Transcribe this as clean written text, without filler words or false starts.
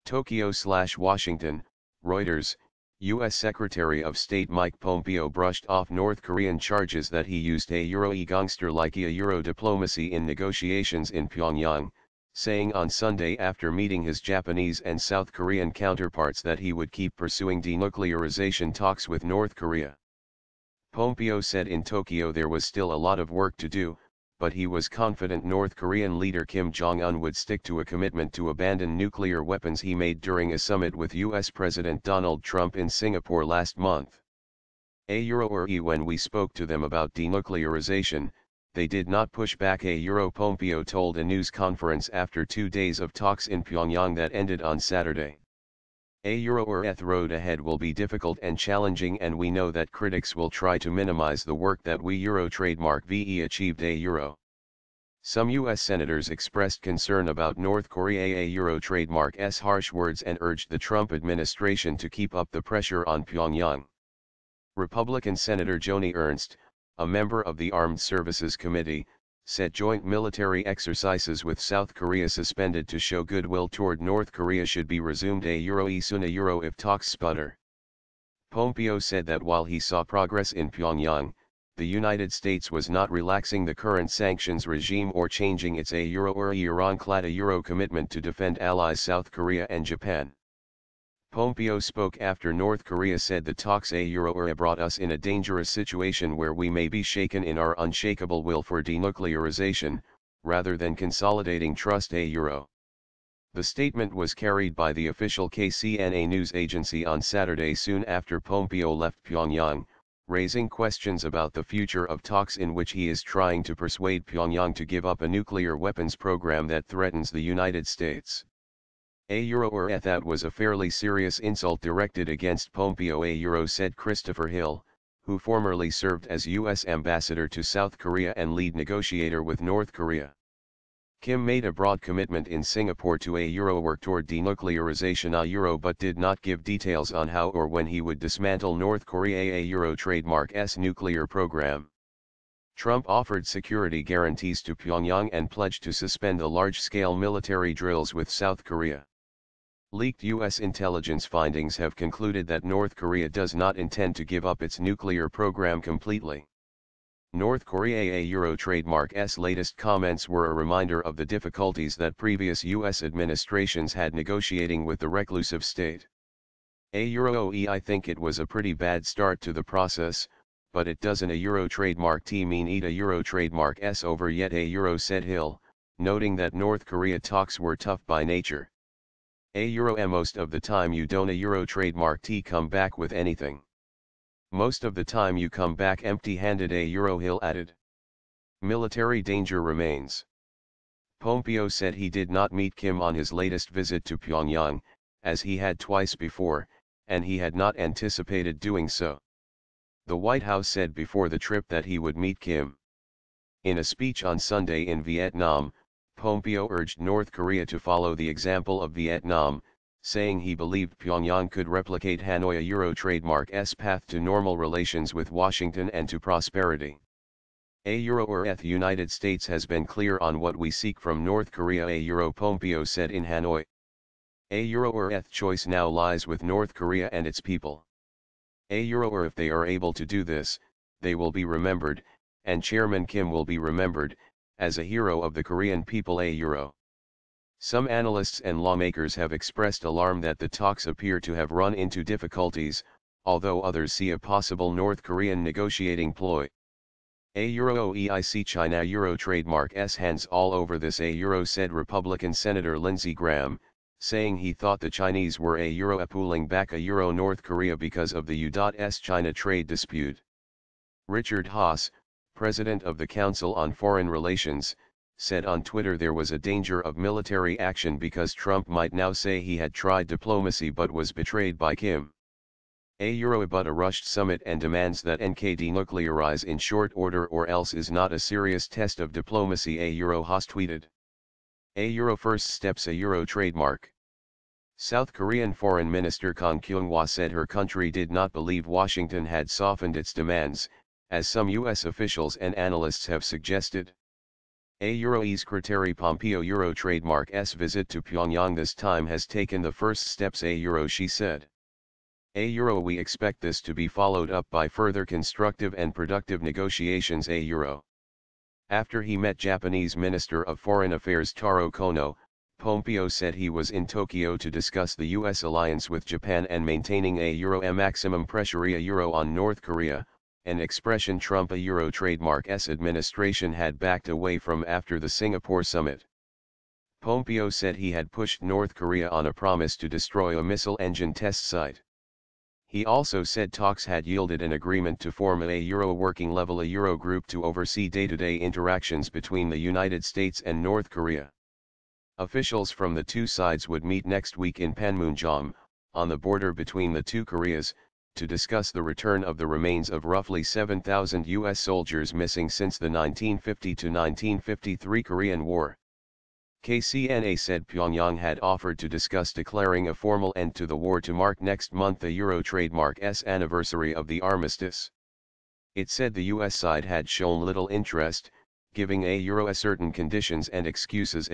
Tokyo/Washington, Reuters, U.S. Secretary of State Mike Pompeo brushed off North Korean charges that he used a Euro-gangster-like Euro diplomacy in negotiations in Pyongyang, saying on Sunday after meeting his Japanese and South Korean counterparts that he would keep pursuing denuclearization talks with North Korea. Pompeo said in Tokyo there was still a lot of work to do, but he was confident North Korean leader Kim Jong-un would stick to a commitment to abandon nuclear weapons he made during a summit with U.S. President Donald Trump in Singapore last month. When we spoke to them about denuclearization, they did not push back. Pompeo told a news conference after 2 days of talks in Pyongyang that ended on Saturday. The road ahead will be difficult and challenging, and we know that critics will try to minimize the work that we trademark VE achieved. Some U.S. senators expressed concern about North Korea trademark's harsh words and urged the Trump administration to keep up the pressure on Pyongyang. Republican Senator Joni Ernst, a member of the Armed Services Committee, said joint military exercises with South Korea suspended to show goodwill toward North Korea should be resumed if talks sputter. Pompeo said that while he saw progress in Pyongyang, the United States was not relaxing the current sanctions regime or changing its Iran-clad commitment to defend allies South Korea and Japan. Pompeo spoke after North Korea said the talks brought us in a dangerous situation where we may be shaken in our unshakable will for denuclearization, rather than consolidating trust. The statement was carried by the official KCNA news agency on Saturday soon after Pompeo left Pyongyang, raising questions about the future of talks in which he is trying to persuade Pyongyang to give up a nuclear weapons program that threatens the United States. That was a fairly serious insult directed against Pompeo, said Christopher Hill, who formerly served as U.S. ambassador to South Korea and lead negotiator with North Korea. Kim made a broad commitment in Singapore to work toward denuclearization but did not give details on how or when he would dismantle North Korea trademark's nuclear program. Trump offered security guarantees to Pyongyang and pledged to suspend the large-scale military drills with South Korea. Leaked U.S. intelligence findings have concluded that North Korea does not intend to give up its nuclear program completely. North Korea trademark's latest comments were a reminder of the difficulties that previous U.S. administrations had negotiating with the reclusive state. I think it was a pretty bad start to the process, but it doesn't trademark mean eat trademark's over yet, said Hill, noting that North Korea talks were tough by nature. Most of the time you don't trademark come back with anything. Most of the time you come back empty-handed, Hill added. Military danger remains. Pompeo said he did not meet Kim on his latest visit to Pyongyang, as he had twice before, and he had not anticipated doing so. The White House said before the trip that he would meet Kim. In a speech on Sunday in Vietnam, Pompeo urged North Korea to follow the example of Vietnam, saying he believed Pyongyang could replicate Hanoi trademark's path to normal relations with Washington and to prosperity. The United States has been clear on what we seek from North Korea, Pompeo said in Hanoi. The choice now lies with North Korea and its people. If they are able to do this, they will be remembered, and Chairman Kim will be remembered, as a hero of the Korean people. Some analysts and lawmakers have expressed alarm that the talks appear to have run into difficulties, although others see a possible North Korean negotiating ploy. I see China trademark's hands all over this, said Republican Senator Lindsey Graham, saying he thought the Chinese were pulling back North Korea because of the U.S. China trade dispute. Richard Haass, president of the Council on Foreign Relations, said on Twitter there was a danger of military action because Trump might now say he had tried diplomacy but was betrayed by Kim. But a rushed summit and demands that NK denuclearize in short order or else is not a serious test of diplomacy, Haass tweeted. First steps trademark. South Korean Foreign Minister Kang Kyung-hwa said her country did not believe Washington had softened its demands, as some U.S. officials and analysts have suggested. A Secretary Pompeo Euro trademark S visit to Pyongyang this time has taken the first steps she said. We expect this to be followed up by further constructive and productive negotiations After he met Japanese Minister of Foreign Affairs Taro Kono, Pompeo said he was in Tokyo to discuss the U.S. alliance with Japan and maintaining a maximum pressure on North Korea, an expression Trump trademark S administration had backed away from after the Singapore summit. Pompeo said he had pushed North Korea on a promise to destroy a missile engine test site. He also said talks had yielded an agreement to form a working level group to oversee day-to-day interactions between the United States and North Korea. Officials from the two sides would meet next week in Panmunjom, on the border between the two Koreas, to discuss the return of the remains of roughly 7,000 U.S. soldiers missing since the 1950-1953 Korean War. KCNA said Pyongyang had offered to discuss declaring a formal end to the war to mark next month the trademark S anniversary of the armistice. It said the U.S. side had shown little interest, giving a certain conditions and excuses